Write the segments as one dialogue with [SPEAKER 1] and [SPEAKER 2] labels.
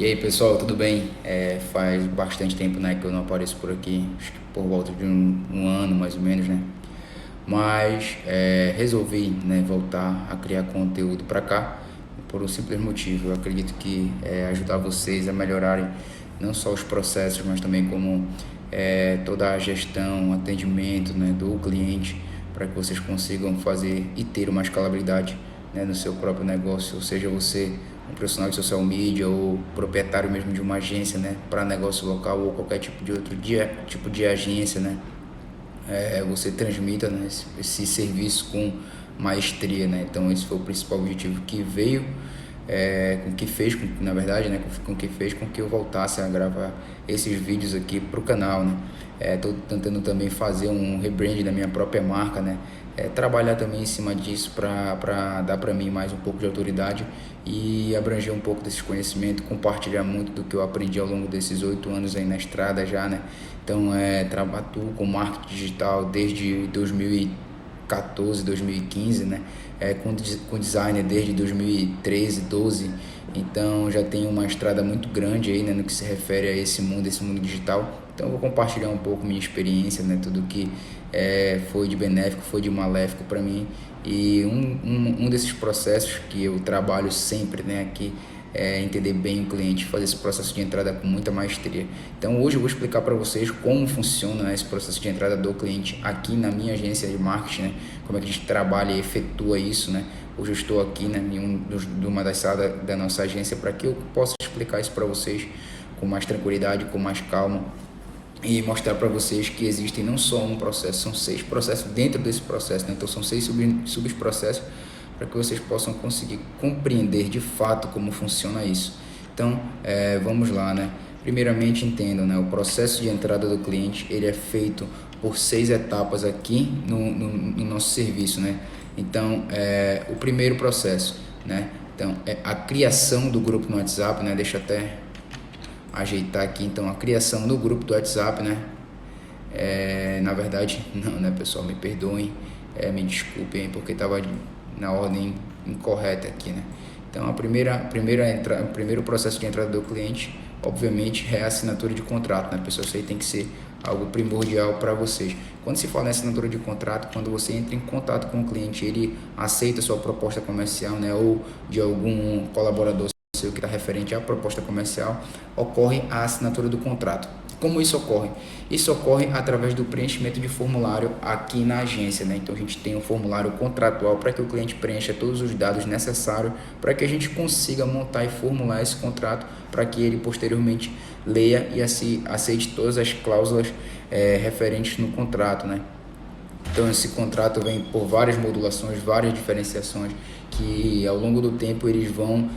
[SPEAKER 1] E aí pessoal, tudo bem? Faz bastante tempo, né, que eu não apareço por aqui, acho que por volta de um ano mais ou menos, né? Mas resolvi, né, voltar a criar conteúdo para cá por um simples motivo. Eu acredito que ajudar vocês a melhorarem não só os processos, mas também como toda a gestão, atendimento, né, do cliente, para que vocês consigam fazer e ter uma escalabilidade, né, no seu próprio negócio, ou seja, você um profissional de social media ou proprietário mesmo de uma agência, né, para negócio local ou qualquer tipo de outro tipo de agência, né, você transmita, né, esse serviço com maestria, né? Então esse foi o principal objetivo que veio, com que fez, na verdade, né, com que fez com que eu voltasse a gravar esses vídeos aqui para o canal, né? Estou tentando também fazer um rebrand da minha própria marca, né? Trabalhar também em cima disso para dar para mim mais um pouco de autoridade e abranger um pouco desse conhecimento, compartilhar muito do que eu aprendi ao longo desses 8 anos aí na estrada já, né? Então, atuo com marketing digital desde 2014, 2015, né? Com designer desde 2013, 12. Então, já tenho uma estrada muito grande aí, né, no que se refere a esse mundo digital. Então, eu vou compartilhar um pouco minha experiência, né, tudo que foi de benéfico, foi de maléfico para mim. E um desses processos que eu trabalho sempre, né, aqui entender bem o cliente, fazer esse processo de entrada com muita maestria. Então hoje eu vou explicar para vocês como funciona, né, esse processo de entrada do cliente aqui na minha agência de marketing, né, como é que a gente trabalha e efetua isso, né. Hoje eu estou aqui, né, em uma das salas da nossa agência para que eu possa explicar isso para vocês com mais tranquilidade, com mais calma e mostrar para vocês que existem não só um processo, são 6 processos dentro desse processo, né? Então são 6 subprocessos para que vocês possam conseguir compreender de fato como funciona isso. Então, vamos lá, né? Primeiramente, entendam, né? O processo de entrada do cliente, ele é feito por 6 etapas aqui no nosso serviço, né? Então, o primeiro processo, né? Então, é a criação do grupo no WhatsApp, né? Deixa eu até ajeitar aqui, então, a criação do grupo do WhatsApp, né? Na verdade, não, né, pessoal? Me perdoem, me desculpem, porque estava na ordem incorreta aqui, né? Então, o primeiro processo de entrada do cliente, obviamente, é a assinatura de contrato, né, pessoal? Isso aí tem que ser algo primordial para vocês. Quando se fala em assinatura de contrato, quando você entra em contato com o cliente, ele aceita a sua proposta comercial, né, ou de algum colaborador seu que está referente à proposta comercial, ocorre a assinatura do contrato. Como isso ocorre? Isso ocorre através do preenchimento de formulário aqui na agência, né? Então a gente tem um formulário contratual para que o cliente preencha todos os dados necessários para que a gente consiga montar e formular esse contrato para que ele posteriormente leia e aceite todas as cláusulas referentes no contrato, né? Então esse contrato vem por várias modulações, várias diferenciações que ao longo do tempo eles vão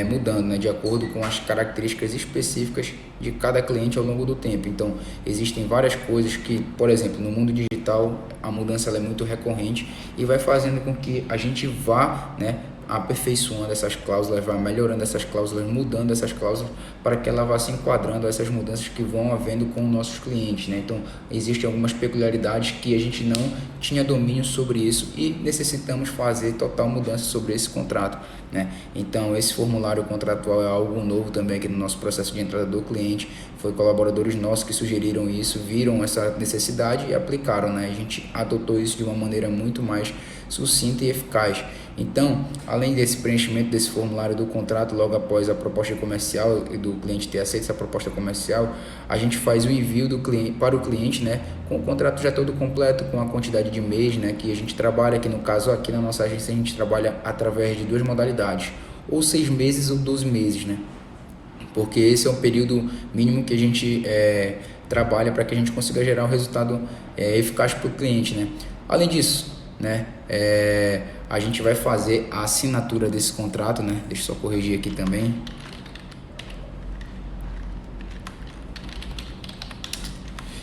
[SPEAKER 1] mudando, né, de acordo com as características específicas de cada cliente ao longo do tempo. Então existem várias coisas que, por exemplo, no mundo digital a mudança ela é muito recorrente e vai fazendo com que a gente vá, né, aperfeiçoando essas cláusulas, vai melhorando essas cláusulas, mudando essas cláusulas para que ela vá se enquadrando a essas mudanças que vão havendo com nossos clientes, né? Então, existem algumas peculiaridades que a gente não tinha domínio sobre isso e necessitamos fazer total mudança sobre esse contrato, né? Então, esse formulário contratual é algo novo também aqui no nosso processo de entrada do cliente. Foi colaboradores nossos que sugeriram isso, viram essa necessidade e aplicaram, né? A gente adotou isso de uma maneira muito mais sucinta e eficaz. Então, além desse preenchimento desse formulário do contrato, logo após a proposta comercial e do cliente ter aceito essa proposta comercial, a gente faz o envio do cliente para o cliente, né, com o contrato já todo completo, com a quantidade de mês, né, que a gente trabalha, que no caso aqui na nossa agência a gente trabalha através de 2 modalidades, ou 6 meses ou 12 meses, né, porque esse é um período mínimo que a gente trabalha para que a gente consiga gerar um resultado eficaz para o cliente, né. Além disso, né, a gente vai fazer a assinatura desse contrato, né? Deixa eu só corrigir aqui também.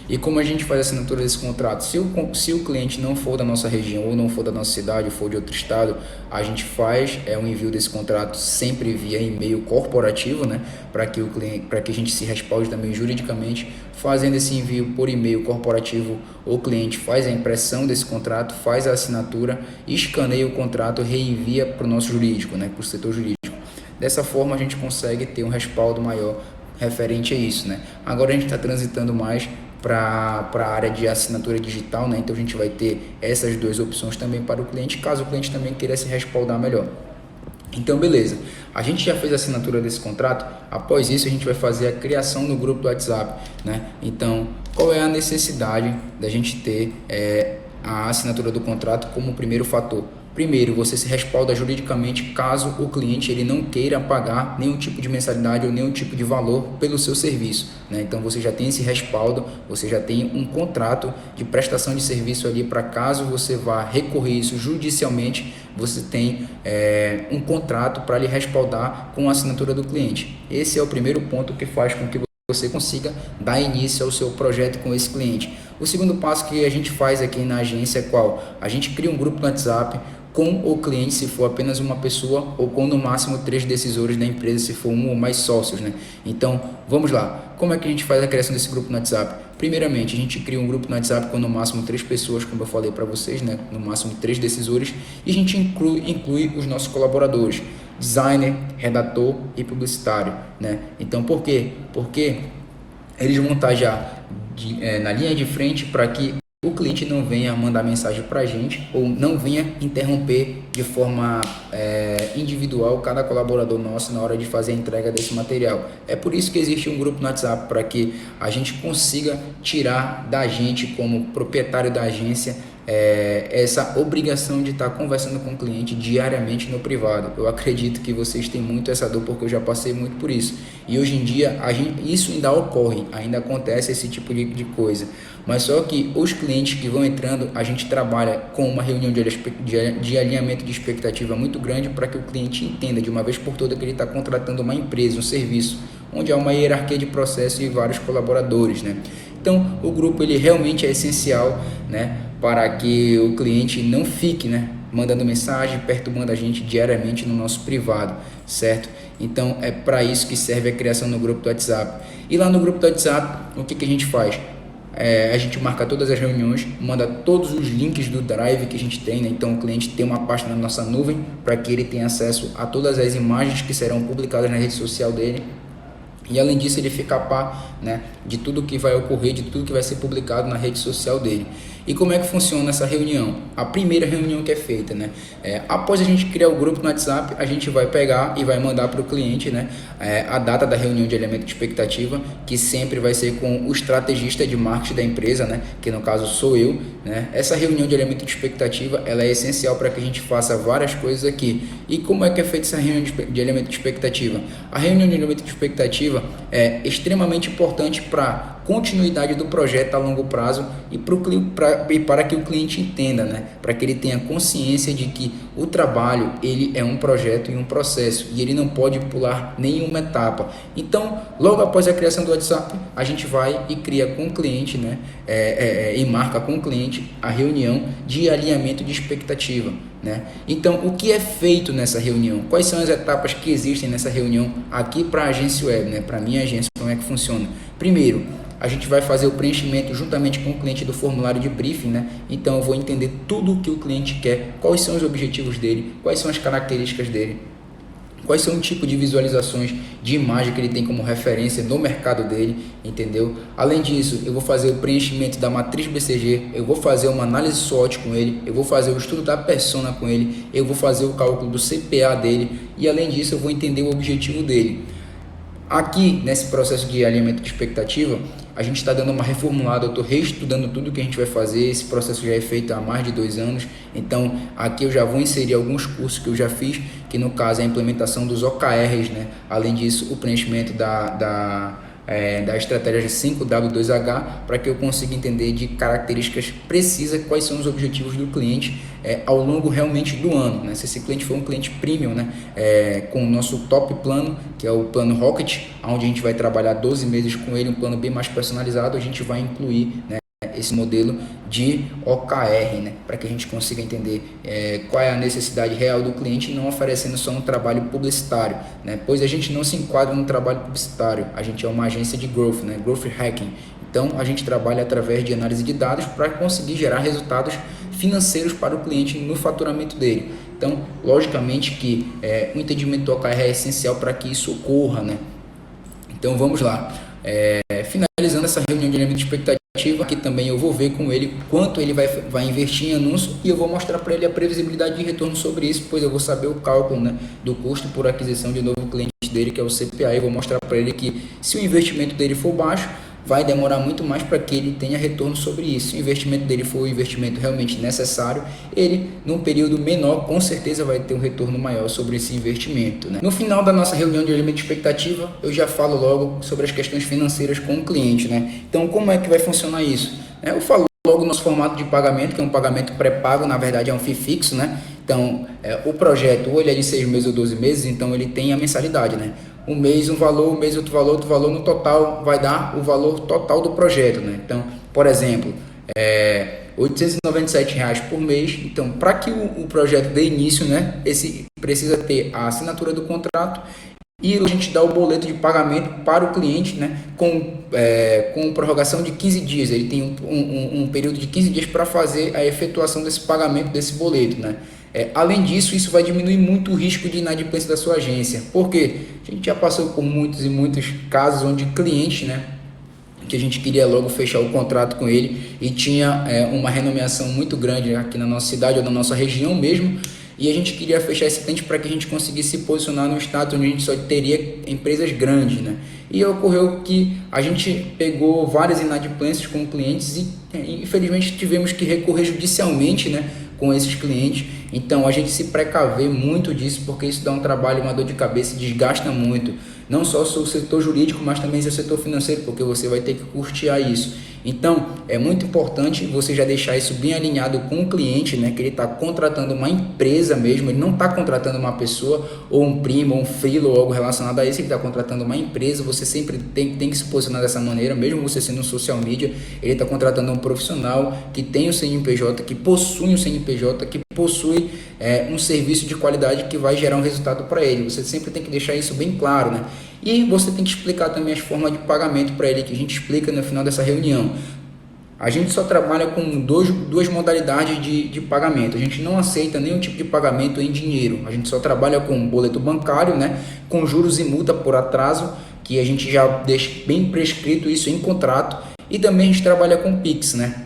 [SPEAKER 1] E como a gente faz a assinatura desse contrato? Se o cliente não for da nossa região, ou não for da nossa cidade, ou for de outro estado, a gente faz um envio desse contrato sempre via e-mail corporativo, né? Para que a gente se respalde também juridicamente. Fazendo esse envio por e-mail corporativo, o cliente faz a impressão desse contrato, faz a assinatura, escaneia o contrato, reenvia para o nosso jurídico, né? Para o setor jurídico. Dessa forma a gente consegue ter um respaldo maior referente a isso, né? Agora a gente está transitando mais para a área de assinatura digital, né? Então a gente vai ter essas duas opções também para o cliente, caso o cliente também queira se respaldar melhor. Então, beleza. A gente já fez a assinatura desse contrato. Após isso, a gente vai fazer a criação do grupo do WhatsApp, né? Então, qual é a necessidade da gente ter a assinatura do contrato como primeiro fator? Primeiro, você se respalda juridicamente caso o cliente ele não queira pagar nenhum tipo de mensalidade ou nenhum tipo de valor pelo seu serviço, né? Então você já tem esse respaldo, você já tem um contrato de prestação de serviço ali para caso você vá recorrer isso judicialmente, você tem um contrato para lhe respaldar com a assinatura do cliente. Esse é o primeiro ponto que faz com que você consiga dar início ao seu projeto com esse cliente. O segundo passo que a gente faz aqui na agência é qual? A gente cria um grupo no WhatsApp com o cliente se for apenas uma pessoa ou com no máximo 3 decisores da empresa se for um ou mais sócios, né? Então, vamos lá. Como é que a gente faz a criação desse grupo no WhatsApp? Primeiramente, a gente cria um grupo no WhatsApp com no máximo 3 pessoas, como eu falei para vocês, né? No máximo 3 decisores, e a gente inclui os nossos colaboradores, designer, redator e publicitário, né? Então, por quê? Porque eles vão estar já na linha de frente para que o cliente não venha mandar mensagem para a gente ou não venha interromper de forma individual cada colaborador nosso na hora de fazer a entrega desse material. É por isso que existe um grupo no WhatsApp, para que a gente consiga tirar da gente como proprietário da agência essa obrigação de estar conversando com o cliente diariamente no privado. Eu acredito que vocês têm muito essa dor, porque eu já passei muito por isso. E hoje em dia isso ainda ocorre, ainda acontece esse tipo de coisa. Mas só que os clientes que vão entrando, a gente trabalha com uma reunião de alinhamento de expectativa muito grande para que o cliente entenda de uma vez por todas que ele está contratando uma empresa, um serviço, onde há uma hierarquia de processo e vários colaboradores, né? Então, o grupo ele realmente é essencial, né, para que o cliente não fique, né, mandando mensagem, perturbando a gente diariamente no nosso privado, certo? Então, é para isso que serve a criação do grupo do WhatsApp. E lá no grupo do WhatsApp, o que a gente faz? A gente marca todas as reuniões, manda todos os links do Drive que a gente tem, né? Então o cliente tem uma pasta na nossa nuvem para que ele tenha acesso a todas as imagens que serão publicadas na rede social dele. E além disso, ele fica a par, né, de tudo que vai ocorrer, de tudo que vai ser publicado na rede social dele. E como é que funciona essa reunião? A primeira reunião que é feita, né? Após a gente criar o grupo no WhatsApp, a gente vai pegar e vai mandar para o cliente, né, a data da reunião de alinhamento de expectativa, que sempre vai ser com o estrategista de marketing da empresa, né, que no caso sou eu, né? Essa reunião de alinhamento de expectativa, ela é essencial para que a gente faça várias coisas aqui. E como é que é feita essa reunião de alinhamento de expectativa? A reunião de alinhamento de expectativa é extremamente importante para continuidade do projeto a longo prazo e para que o cliente entenda, né? Para que ele tenha consciência de que o trabalho ele é um projeto e um processo e ele não pode pular nenhuma etapa. Então, logo após a criação do WhatsApp, a gente vai e cria com o cliente, né? E marca com o cliente a reunião de alinhamento de expectativa, né? Então, o que é feito nessa reunião? Quais são as etapas que existem nessa reunião aqui para a agência web, né? Para a minha agência, como é que funciona? Primeiro, a gente vai fazer o preenchimento juntamente com o cliente do formulário de briefing, né? Então eu vou entender tudo o que o cliente quer, quais são os objetivos dele, quais são as características dele, quais são o tipo de visualizações de imagem que ele tem como referência no mercado dele, entendeu? Além disso, eu vou fazer o preenchimento da matriz BCG, eu vou fazer uma análise SWOT com ele, eu vou fazer o estudo da persona com ele, eu vou fazer o cálculo do CPA dele e além disso eu vou entender o objetivo dele. Aqui, nesse processo de alinhamento de expectativa, a gente está dando uma reformulada, eu estou reestudando tudo que a gente vai fazer, esse processo já é feito há mais de 2 anos, então aqui eu já vou inserir alguns cursos que eu já fiz, que no caso é a implementação dos OKRs, né? Além disso, o preenchimento da estratégia 5W2H, para que eu consiga entender de características precisas quais são os objetivos do cliente ao longo realmente do ano, né? Se esse cliente for um cliente premium, né, com o nosso top plano, que é o plano Rocket, onde a gente vai trabalhar 12 meses com ele, um plano bem mais personalizado, a gente vai incluir, né, esse modelo de OKR, né, para que a gente consiga entender qual é a necessidade real do cliente, não oferecendo só um trabalho publicitário, né, pois a gente não se enquadra no trabalho publicitário, a gente é uma agência de growth, né, growth hacking. Então a gente trabalha através de análise de dados para conseguir gerar resultados financeiros para o cliente no faturamento dele. Então, logicamente que o entendimento do OKR é essencial para que isso ocorra, né? Então, vamos lá. Finalizando essa reunião de alinhamento de expectativa, aqui também eu vou ver com ele quanto ele vai investir em anúncio e eu vou mostrar para ele a previsibilidade de retorno sobre isso, pois eu vou saber o cálculo, né, do custo por aquisição de novo cliente dele, que é o CPA. Eu vou mostrar para ele que se o investimento dele for baixo, vai demorar muito mais para que ele tenha retorno sobre isso. Se o investimento dele for o investimento realmente necessário, ele, num período menor, com certeza vai ter um retorno maior sobre esse investimento, né? No final da nossa reunião de alinhamento de expectativa, eu já falo logo sobre as questões financeiras com o cliente, né? Então, como é que vai funcionar isso? Eu falo logo no nosso formato de pagamento, que é um pagamento pré-pago, na verdade é um FII fixo, né? Então, o projeto, ou ele é de 6 meses ou 12 meses, então ele tem a mensalidade, né? Um mês um valor, um mês outro valor, no total vai dar o valor total do projeto, né? Então, por exemplo, R$897 por mês. Então, para que o projeto dê início, né? Esse precisa ter a assinatura do contrato e a gente dá o boleto de pagamento para o cliente, né? Com prorrogação de 15 dias. Ele tem um período de 15 dias para fazer a efetuação desse pagamento desse boleto, né? Além disso, isso vai diminuir muito o risco de inadimplência da sua agência. Por quê? A gente já passou por muitos e muitos casos onde clientes, né, que a gente queria logo fechar o contrato com ele e tinha uma renomeação muito grande aqui na nossa cidade ou na nossa região mesmo, e a gente queria fechar esse cliente para que a gente conseguisse se posicionar no estado onde a gente só teria empresas grandes, né? E ocorreu que a gente pegou várias inadimplências com clientes e infelizmente tivemos que recorrer judicialmente, né, com esses clientes. Então a gente se precaver muito disso, porque isso dá um trabalho, uma dor de cabeça e desgasta muito, não só o seu setor jurídico, mas também seu setor financeiro, porque você vai ter que custear isso. Então é muito importante você já deixar isso bem alinhado com o cliente, né, que ele está contratando uma empresa mesmo, ele não está contratando uma pessoa ou um primo ou um freelo ou algo relacionado a isso, ele está contratando uma empresa. Você sempre tem que se posicionar dessa maneira, mesmo você sendo um social media. Ele está contratando um profissional que tem o CNPJ, que possui um CNPJ, que possui um serviço de qualidade que vai gerar um resultado para ele. Você sempre tem que deixar isso bem claro, né? E você tem que explicar também as formas de pagamento para ele, que a gente explica no final dessa reunião. A gente só trabalha com duas modalidades de pagamento. A gente não aceita nenhum tipo de pagamento em dinheiro. A gente só trabalha com boleto bancário, né, com juros e multa por atraso, que a gente já deixa bem prescrito isso em contrato. E também a gente trabalha com Pix, né?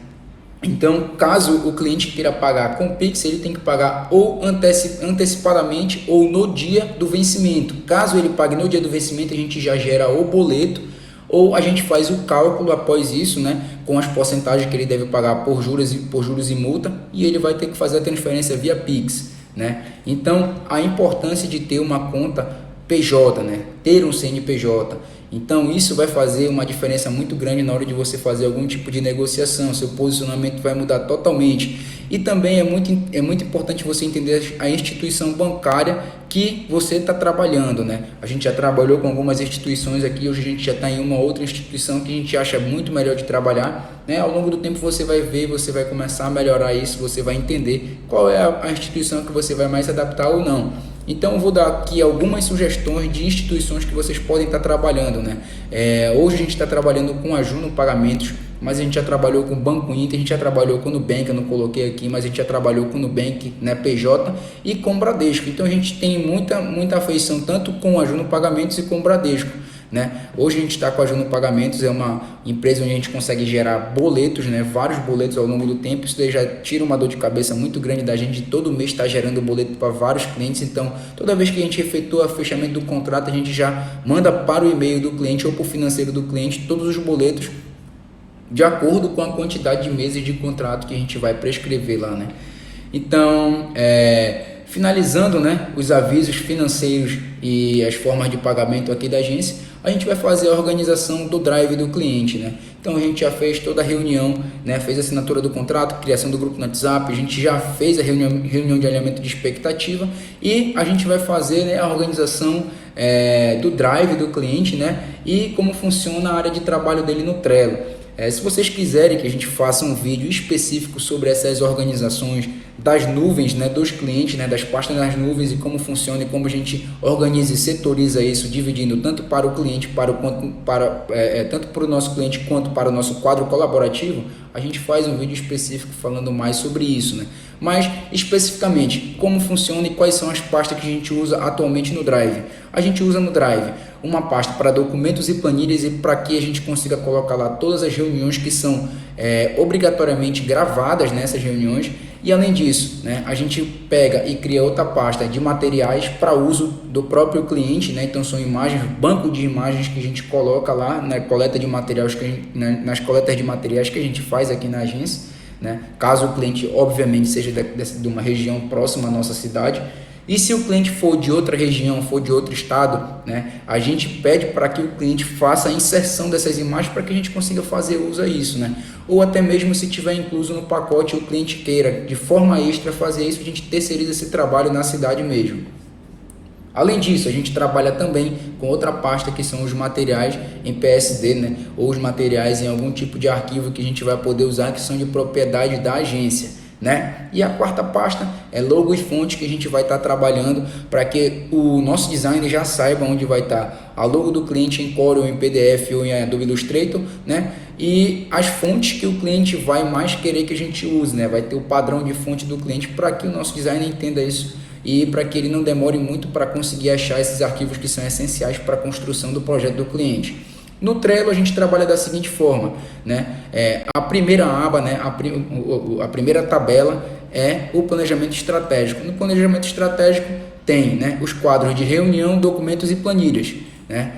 [SPEAKER 1] Então, caso o cliente queira pagar com Pix, ele tem que pagar ou antecipadamente ou no dia do vencimento. Caso ele pague no dia do vencimento, a gente já gera o boleto, ou a gente faz o cálculo após isso, né, com as porcentagens que ele deve pagar por juros e multa, e ele vai ter que fazer a transferência via Pix, né? Então, a importância de ter uma conta PJ, né, ter um CNPJ. Então isso vai fazer uma diferença muito grande na hora de você fazer algum tipo de negociação. Seu posicionamento vai mudar totalmente. E também é muito importante você entender a instituição bancária que você está trabalhando, né? A gente já trabalhou com algumas instituições aqui, hoje a gente já está em uma outra instituição que a gente acha muito melhor de trabalhar, né? Ao longo do tempo você vai ver, você vai começar a melhorar isso, você vai entender qual é a instituição que você vai mais se adaptar ou não. Então eu vou dar aqui algumas sugestões de instituições que vocês podem estar trabalhando, né? Hoje a gente está trabalhando com a Juno Pagamentos, mas a gente já trabalhou com o Banco Inter, a gente já trabalhou com o Nubank, eu não coloquei aqui, mas a gente já trabalhou com o Nubank, né, PJ, e com o Bradesco. Então a gente tem muita afeição tanto com a Juno Pagamentos e com o Bradesco, né? Hoje a gente está com a Juno Pagamentos, é uma empresa onde a gente consegue gerar boletos, né, vários boletos ao longo do tempo. Isso daí já tira uma dor de cabeça muito grande da gente, de todo mês estar gerando boleto para vários clientes. Então toda vez que a gente efetua o fechamento do contrato, a gente já manda para o e-mail do cliente ou para o financeiro do cliente todos os boletos de acordo com a quantidade de meses de contrato que a gente vai prescrever lá, né? Então, finalizando, né, os avisos financeiros e as formas de pagamento aqui da agência, a gente vai fazer a organização do drive do cliente, né? Então a gente já fez toda a reunião, né? Fez a assinatura do contrato, criação do grupo no WhatsApp, a gente já fez a reunião de alinhamento de expectativa e a gente vai fazer, né, a organização do drive do cliente, né? E como funciona a área de trabalho dele no Trello. Se vocês quiserem que a gente faça um vídeo específico sobre essas organizações das nuvens, né, dos clientes, né, das pastas das nuvens e como funciona e como a gente organiza e setoriza isso, dividindo tanto para o cliente, tanto para o nosso cliente quanto para o nosso quadro colaborativo, a gente faz um vídeo específico falando mais sobre isso, né? Mas especificamente como funciona e quais são as pastas que a gente usa atualmente no Drive. A gente usa no Drive uma pasta para documentos e planilhas, e para que a gente consiga colocar lá todas as reuniões que são obrigatoriamente gravadas nessas reuniões. E além disso, né, a gente pega e cria outra pasta de materiais para uso do próprio cliente, né? Então são imagens, banco de imagens que a gente coloca lá na coleta de materiais nas coletas de materiais que a gente faz aqui na agência, né? Caso o cliente obviamente seja de uma região próxima à nossa cidade. E se o cliente for de outra região, for de outro estado, né, a gente pede para que o cliente faça a inserção dessas imagens para que a gente consiga fazer uso a isso, né? Ou até mesmo se tiver incluso no pacote o cliente queira de forma extra fazer isso, a gente terceiriza esse trabalho na cidade mesmo. Além disso, a gente trabalha também com outra pasta que são os materiais em PSD, né? Ou os materiais em algum tipo de arquivo que a gente vai poder usar que são de propriedade da agência, né? E a quarta pasta é logo e fonte, que a gente vai estar trabalhando para que o nosso designer já saiba onde vai estar a logo do cliente em Corel, em PDF ou em Adobe Illustrator, né? E as fontes que o cliente vai mais querer que a gente use, né? Vai ter o padrão de fonte do cliente para que o nosso designer entenda isso e para que ele não demore muito para conseguir achar esses arquivos que são essenciais para a construção do projeto do cliente. No Trello a gente trabalha da seguinte forma, né? A primeira aba, né? A primeira tabela é o planejamento estratégico. No planejamento estratégico tem, né, os quadros de reunião, documentos e planilhas, né?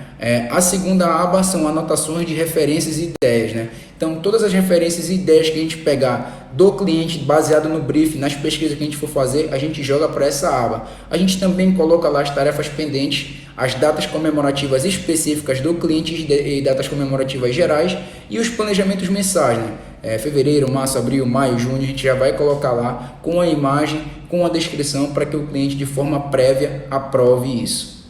[SPEAKER 1] A segunda aba são anotações de referências e ideias, né? Então todas as referências e ideias que a gente pegar do cliente baseado no brief, nas pesquisas que a gente for fazer, a gente joga para essa aba. A gente também coloca lá as tarefas pendentes, as datas comemorativas específicas do cliente e datas comemorativas gerais e os planejamentos mensais, né? Fevereiro, março, abril, maio, junho, a gente já vai colocar lá com a imagem, com a descrição para que o cliente de forma prévia aprove isso.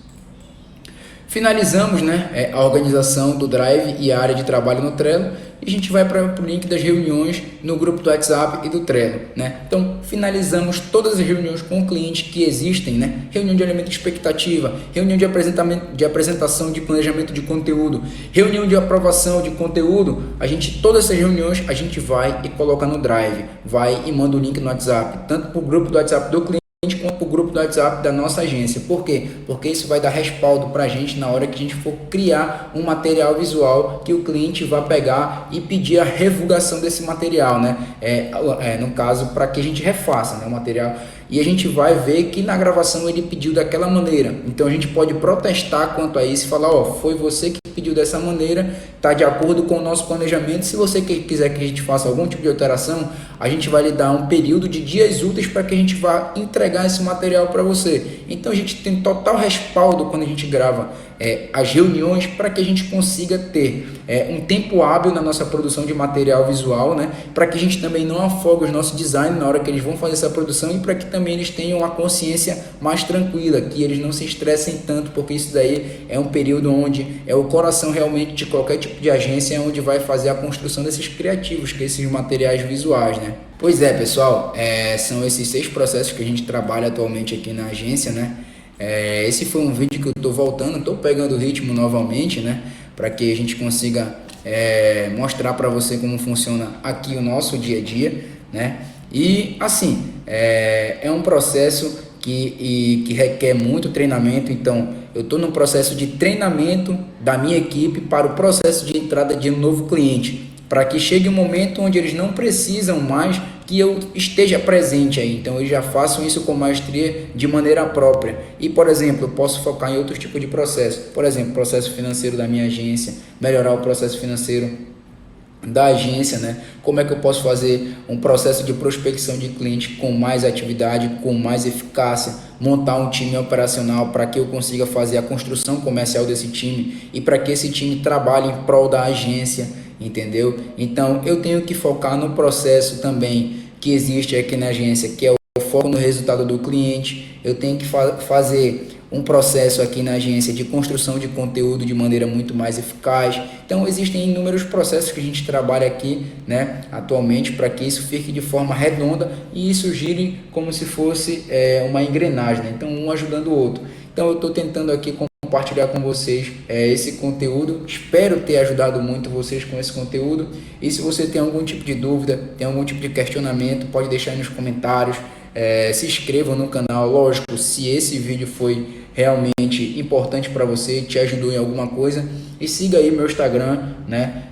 [SPEAKER 1] Finalizamos, né, a organização do Drive e a área de trabalho no Trello e a gente vai para o link das reuniões no grupo do WhatsApp e do Trello, né? Então finalizamos todas as reuniões com o cliente que existem, né? Reunião de alinhamento de expectativa, reunião de apresentação de planejamento de conteúdo, reunião de aprovação de conteúdo. Todas essas reuniões a gente vai e coloca no Drive, vai e manda o link no WhatsApp, tanto para o grupo do WhatsApp do cliente quanto para o grupo do WhatsApp da nossa agência. Por quê? Porque isso vai dar respaldo para a gente na hora que a gente for criar um material visual que o cliente vai pegar e pedir a divulgação desse material, né? No caso, para que a gente refaça, né, o material. E a gente vai ver que na gravação ele pediu daquela maneira. Então a gente pode protestar quanto a isso e falar, ó, foi você que pediu dessa maneira, está de acordo com o nosso planejamento. Se você quiser que a gente faça algum tipo de alteração, a gente vai lhe dar um período de dias úteis para que a gente vá entregar esse material para você. Então a gente tem total respaldo quando a gente grava as reuniões para que a gente consiga ter um tempo hábil na nossa produção de material visual, né? Para que a gente também não afogue os nossos designers na hora que eles vão fazer essa produção e para que também eles tenham uma consciência mais tranquila, que eles não se estressem tanto, porque isso daí é um período onde é o coração realmente de qualquer tipo de agência, onde vai fazer a construção desses criativos, que esses materiais visuais, né? Pois é, pessoal, são esses 6 processos que a gente trabalha atualmente aqui na agência, né? Esse foi um vídeo que eu estou voltando, estou pegando o ritmo novamente, né? Para que a gente consiga mostrar para você como funciona aqui o nosso dia a dia, né? E assim, é um processo que requer muito treinamento. Então eu estou no processo de treinamento da minha equipe para o processo de entrada de um novo cliente, para que chegue um momento onde eles não precisam mais que eu esteja presente aí. Então eles já façam isso com maestria de maneira própria. E, por exemplo, eu posso focar em outros tipos de processo. Por exemplo, processo financeiro da minha agência, melhorar o processo financeiro da agência, né? Como é que eu posso fazer um processo de prospecção de cliente com mais atividade, com mais eficácia, montar um time operacional para que eu consiga fazer a construção comercial desse time e para que esse time trabalhe em prol da agência, entendeu? Então eu tenho que focar no processo também que existe aqui na agência, que é o foco no resultado do cliente. Eu tenho que fazer um processo aqui na agência de construção de conteúdo de maneira muito mais eficaz. Então existem inúmeros processos que a gente trabalha aqui, né, atualmente, para que isso fique de forma redonda e isso gire como se fosse uma engrenagem, né? Então um ajudando o outro. Então eu estou tentando aqui compartilhar com vocês esse conteúdo. Espero ter ajudado muito vocês com esse conteúdo. E se você tem algum tipo de dúvida, tem algum tipo de questionamento, pode deixar aí nos comentários. Se inscreva no canal, lógico, se esse vídeo foi realmente importante para você, te ajudou em alguma coisa. E siga aí meu Instagram, né?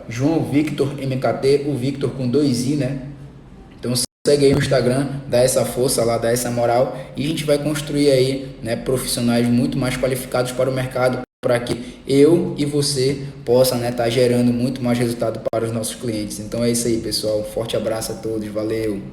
[SPEAKER 1] @JoãoVictorMKT, o Victor com 2 i, né? Então segue aí no Instagram, dá essa força lá, dá essa moral, e a gente vai construir aí, né, profissionais muito mais qualificados para o mercado, para que eu e você possa, né, tá gerando muito mais resultado para os nossos clientes. Então é isso aí, pessoal. Forte abraço a todos, valeu!